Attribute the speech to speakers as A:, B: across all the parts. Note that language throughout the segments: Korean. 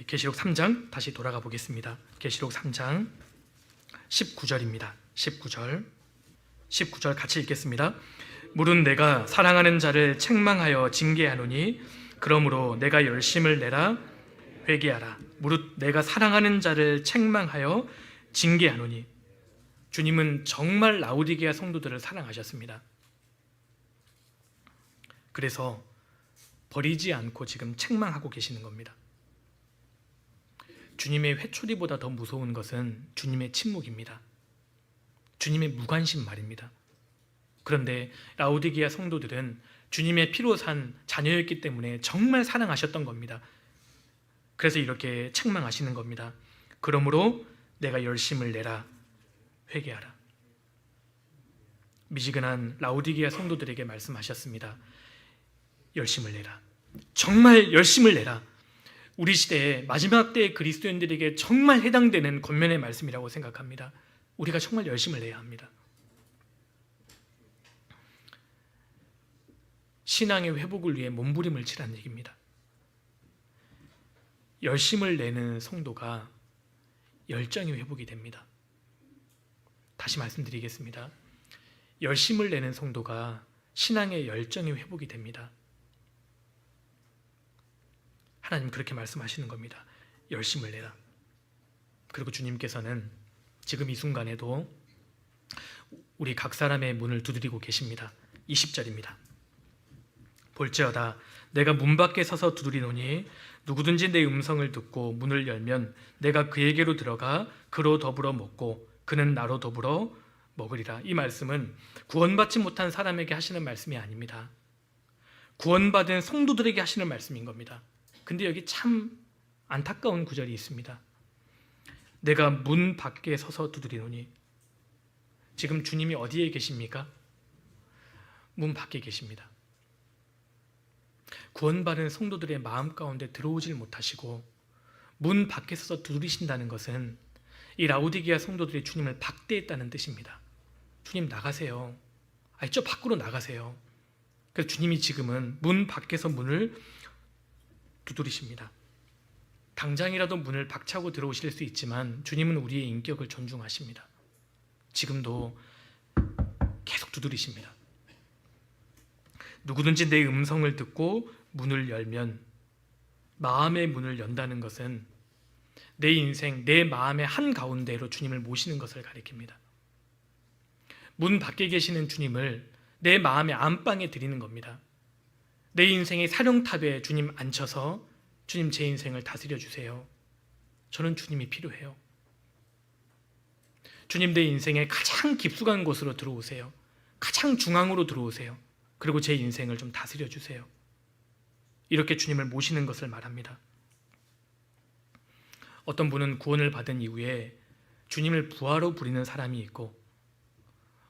A: 계시록 3장 다시 돌아가 보겠습니다. 계시록 3장 19절입니다. 19절 같이 읽겠습니다. 무릇 내가 사랑하는 자를 책망하여 징계하노니 그러므로 내가 열심을 내라 회개하라. 무릇 내가 사랑하는 자를 책망하여 징계하노니. 주님은 정말 라오디게아 성도들을 사랑하셨습니다. 그래서 버리지 않고 지금 책망하고 계시는 겁니다. 주님의 회초리보다 더 무서운 것은 주님의 침묵입니다. 주님의 무관심 말입니다. 그런데 라오디게아 성도들은 주님의 피로 산 자녀였기 때문에 정말 사랑하셨던 겁니다. 그래서 이렇게 책망하시는 겁니다. 그러므로 내가 열심을 내라 회개하라. 미지근한 라오디게아 성도들에게 말씀하셨습니다. 열심을 내라. 정말 열심을 내라. 우리 시대의 마지막 때의 그리스도인들에게 정말 해당되는 권면의 말씀이라고 생각합니다. 우리가 정말 열심을 내야 합니다. 신앙의 회복을 위해 몸부림을 치라는 얘기입니다. 열심을 내는 성도가 열정이 회복이 됩니다. 다시 말씀드리겠습니다. 열심을 내는 성도가 신앙의 열정이 회복이 됩니다. 하나님 그렇게 말씀하시는 겁니다. 열심을 내라. 그리고 주님께서는 지금 이 순간에도 우리 각 사람의 문을 두드리고 계십니다. 20절입니다. 볼지어다 내가 문 밖에 서서 두드리노니 누구든지 내 음성을 듣고 문을 열면 내가 그에게로 들어가 그로 더불어 먹고 그는 나로 더불어 먹으리라. 이 말씀은 구원받지 못한 사람에게 하시는 말씀이 아닙니다. 구원받은 성도들에게 하시는 말씀인 겁니다. 근데 여기 참 안타까운 구절이 있습니다. 내가 문 밖에 서서 두드리노니. 지금 주님이 어디에 계십니까? 문 밖에 계십니다. 구원받은 성도들의 마음 가운데 들어오질 못하시고 문 밖에 서서 두드리신다는 것은 이 라오디게아 성도들이 주님을 박대했다는 뜻입니다. 주님 나가세요. 저 밖으로 나가세요. 그래서 주님이 지금은 문 밖에서 문을 두드리십니다. 당장이라도 문을 박차고 들어오실 수 있지만 주님은 우리의 인격을 존중하십니다. 지금도 계속 두드리십니다. 누구든지 내 음성을 듣고 문을 열면, 마음의 문을 연다는 것은 내 인생, 내 마음의 한가운데로 주님을 모시는 것을 가리킵니다. 문 밖에 계시는 주님을 내 마음의 안방에 드리는 겁니다. 내 인생의 사령탑에 주님 앉혀서 주님 제 인생을 다스려 주세요. 저는 주님이 필요해요. 주님 내 인생의 가장 깊숙한 곳으로 들어오세요. 가장 중앙으로 들어오세요. 그리고 제 인생을 좀 다스려 주세요. 이렇게 주님을 모시는 것을 말합니다. 어떤 분은 구원을 받은 이후에 주님을 부하로 부리는 사람이 있고,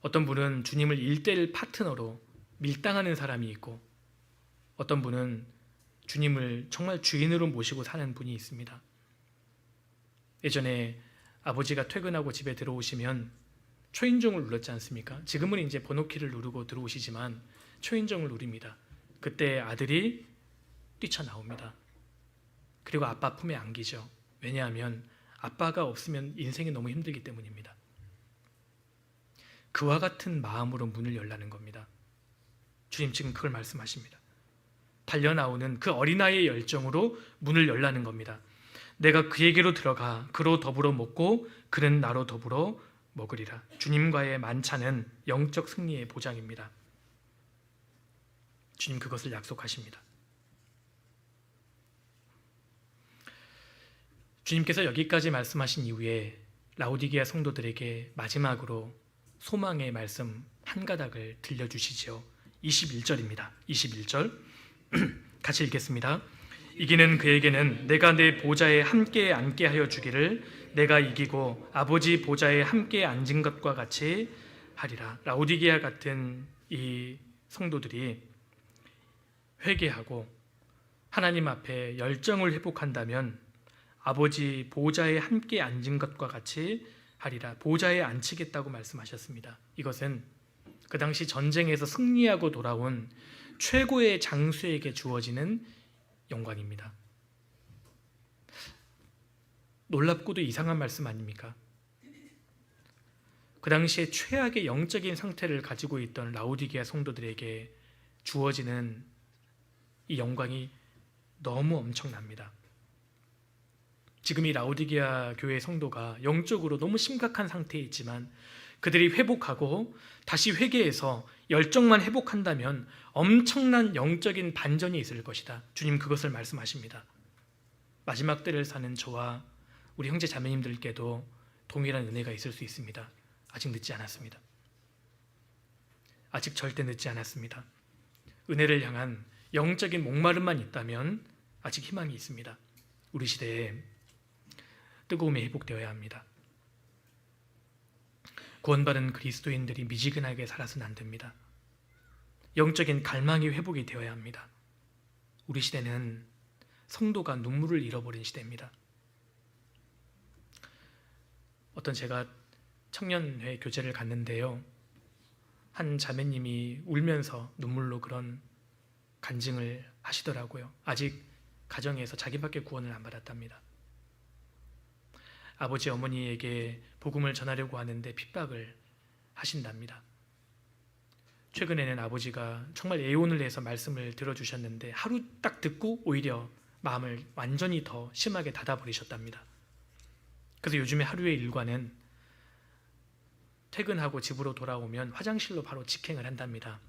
A: 어떤 분은 주님을 1:1 파트너로 밀당하는 사람이 있고, 어떤 분은 주님을 정말 주인으로 모시고 사는 분이 있습니다. 예전에 아버지가 퇴근하고 집에 들어오시면 초인종을 눌렀지 않습니까? 지금은 이제 번호키를 누르고 들어오시지만 초인종을 누릅니다. 그때 아들이 뛰쳐나옵니다. 그리고 아빠 품에 안기죠. 왜냐하면 아빠가 없으면 인생이 너무 힘들기 때문입니다. 그와 같은 마음으로 문을 열라는 겁니다. 주님 지금 그걸 말씀하십니다. 달려나오는 그 어린아이의 열정으로 문을 열라는 겁니다. 내가 그에게로 들어가 그로 더불어 먹고 그는 나로 더불어 먹으리라. 주님과의 만찬은 영적 승리의 보장입니다. 주님 그것을 약속하십니다. 주님께서 여기까지 말씀하신 이후에 라오디게아 성도들에게 마지막으로 소망의 말씀 한 가닥을 들려주시죠. 21절입니다. 21절 같이 읽겠습니다. 이기는 그에게는 내가 내 보좌에 함께 앉게 하여 주기를 내가 이기고 아버지 보좌에 함께 앉은 것과 같이 하리라. 라오디게아 같은 이 성도들이 회개하고 하나님 앞에 열정을 회복한다면 아버지 보좌에 함께 앉은 것과 같이 하리라. 보좌에 앉히겠다고 말씀하셨습니다. 이것은 그 당시 전쟁에서 승리하고 돌아온 최고의 장수에게 주어지는 영광입니다. 놀랍고도 이상한 말씀 아닙니까? 그 당시에 최악의 영적인 상태를 가지고 있던 라오디게아 성도들에게 주어지는 이 영광이 너무 엄청납니다. 지금 이 라오디게아 교회 성도가 영적으로 너무 심각한 상태에 있지만 그들이 회복하고 다시 회개해서 열정만 회복한다면 엄청난 영적인 반전이 있을 것이다. 주님 그것을 말씀하십니다. 마지막 때를 사는 저와 우리 형제 자매님들께도 동일한 은혜가 있을 수 있습니다. 아직 늦지 않았습니다. 아직 절대 늦지 않았습니다. 은혜를 향한 영적인 목마름만 있다면 아직 희망이 있습니다. 우리 시대에 뜨거움이 회복되어야 합니다. 구원받은 그리스도인들이 미지근하게 살아서는 안 됩니다. 영적인 갈망이 회복이 되어야 합니다. 우리 시대는 성도가 눈물을 잃어버린 시대입니다. 어떤 제가 청년회 교제를 갔는데요, 한 자매님이 울면서 눈물로 그런 간증을 하시더라고요. 아직 가정에서 자기밖에 구원을 안 받았답니다. 아버지 어머니에게 복음을 전하려고 하는데 핍박을 하신답니다. 최근에는 아버지가 정말 애원을 해서 말씀을 들어주셨는데 하루 딱 듣고 오히려 마음을 완전히 더 심하게 닫아버리셨답니다. 그래서 요즘에 하루의 일과는 퇴근하고 집으로 돌아오면 화장실로 바로 직행을 한답니다.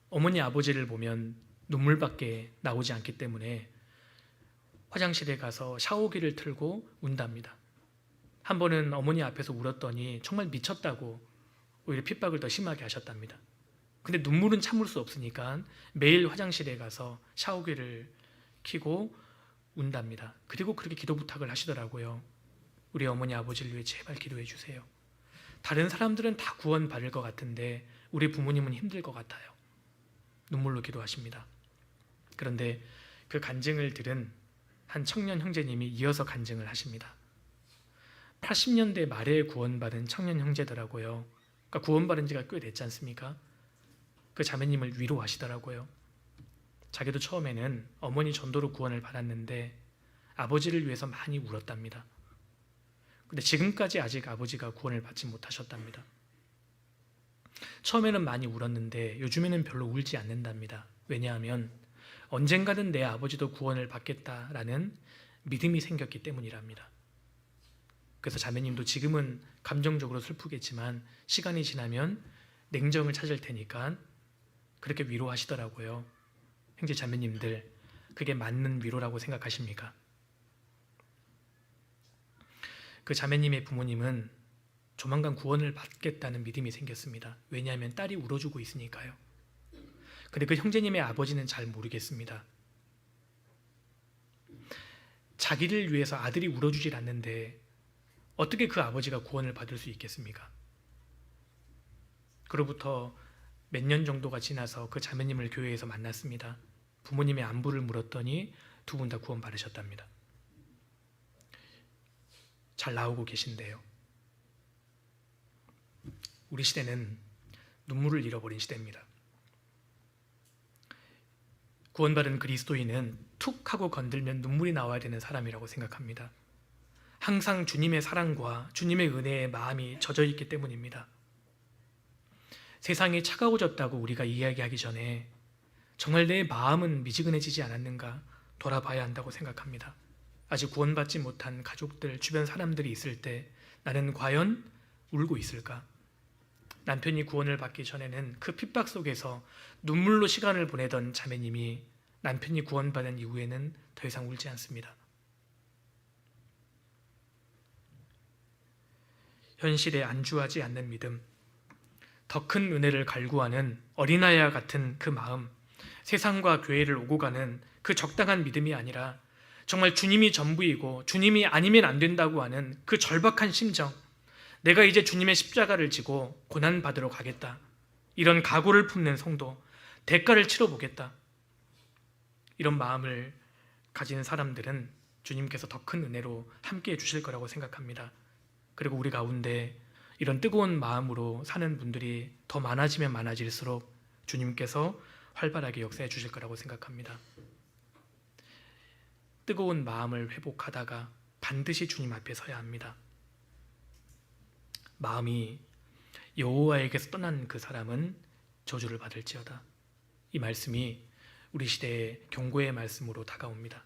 A: 어머니 아버지를 보면 눈물밖에 나오지 않기 때문에 화장실에 가서 샤워기를 틀고 운답니다. 한 번은 어머니 앞에서 울었더니 정말 미쳤다고 오히려 핍박을 더 심하게 하셨답니다. 근데 눈물은 참을 수 없으니까 매일 화장실에 가서 샤워기를 켜고 운답니다. 그리고 그렇게 기도 부탁을 하시더라고요. 우리 어머니 아버지를 위해 제발 기도해 주세요. 다른 사람들은 다 구원 받을 것 같은데 우리 부모님은 힘들 것 같아요. 눈물로 기도하십니다. 그런데 그 간증을 들은 한 청년 형제님이 이어서 간증을 하십니다. 80년대 말에 구원받은 청년 형제더라고요. 그러니까 구원받은 지가 꽤 됐지 않습니까? 그 자매님을 위로하시더라고요. 자기도 처음에는 어머니 전도로 구원을 받았는데 아버지를 위해서 많이 울었답니다. 근데 지금까지 아직 아버지가 구원을 받지 못하셨답니다. 처음에는 많이 울었는데 요즘에는 별로 울지 않는답니다. 왜냐하면 언젠가는 내 아버지도 구원을 받겠다라는 믿음이 생겼기 때문이랍니다. 그래서 자매님도 지금은 감정적으로 슬프겠지만 시간이 지나면 냉정을 찾을 테니까 그렇게 위로하시더라고요. 형제 자매님들, 그게 맞는 위로라고 생각하십니까? 그 자매님의 부모님은 조만간 구원을 받겠다는 믿음이 생겼습니다. 왜냐하면 딸이 울어주고 있으니까요. 근데 그 형제님의 아버지는 잘 모르겠습니다. 자기를 위해서 아들이 울어주질 않는데 어떻게 그 아버지가 구원을 받을 수 있겠습니까? 그로부터 몇 년 정도가 지나서 그 자매님을 교회에서 만났습니다. 부모님의 안부를 물었더니 두 분 다 구원 받으셨답니다. 잘 나오고 계신데요. 우리 시대는 눈물을 잃어버린 시대입니다. 구원받은 그리스도인은 툭 하고 건들면 눈물이 나와야 되는 사람이라고 생각합니다. 항상 주님의 사랑과 주님의 은혜에 마음이 젖어 있기 때문입니다. 세상이 차가워졌다고 우리가 이야기하기 전에 정말 내 마음은 미지근해지지 않았는가 돌아봐야 한다고 생각합니다. 아직 구원받지 못한 가족들, 주변 사람들이 있을 때 나는 과연 울고 있을까? 남편이 구원을 받기 전에는 그 핍박 속에서 눈물로 시간을 보내던 자매님이 남편이 구원받은 이후에는 더 이상 울지 않습니다. 현실에 안주하지 않는 믿음, 더 큰 은혜를 갈구하는 어린아이와 같은 그 마음, 세상과 교회를 오고 가는 그 적당한 믿음이 아니라 정말 주님이 전부이고 주님이 아니면 안 된다고 하는 그 절박한 심정, 내가 이제 주님의 십자가를 지고 고난받으러 가겠다, 이런 각오를 품는 성도, 대가를 치러보겠다, 이런 마음을 가진 사람들은 주님께서 더 큰 은혜로 함께해 주실 거라고 생각합니다. 그리고 우리 가운데 이런 뜨거운 마음으로 사는 분들이 더 많아지면 많아질수록 주님께서 활발하게 역사해 주실 거라고 생각합니다. 뜨거운 마음을 회복하다가 반드시 주님 앞에 서야 합니다. 마음이 여호와에게서 떠난 그 사람은 저주를 받을지어다. 이 말씀이 우리 시대의 경고의 말씀으로 다가옵니다.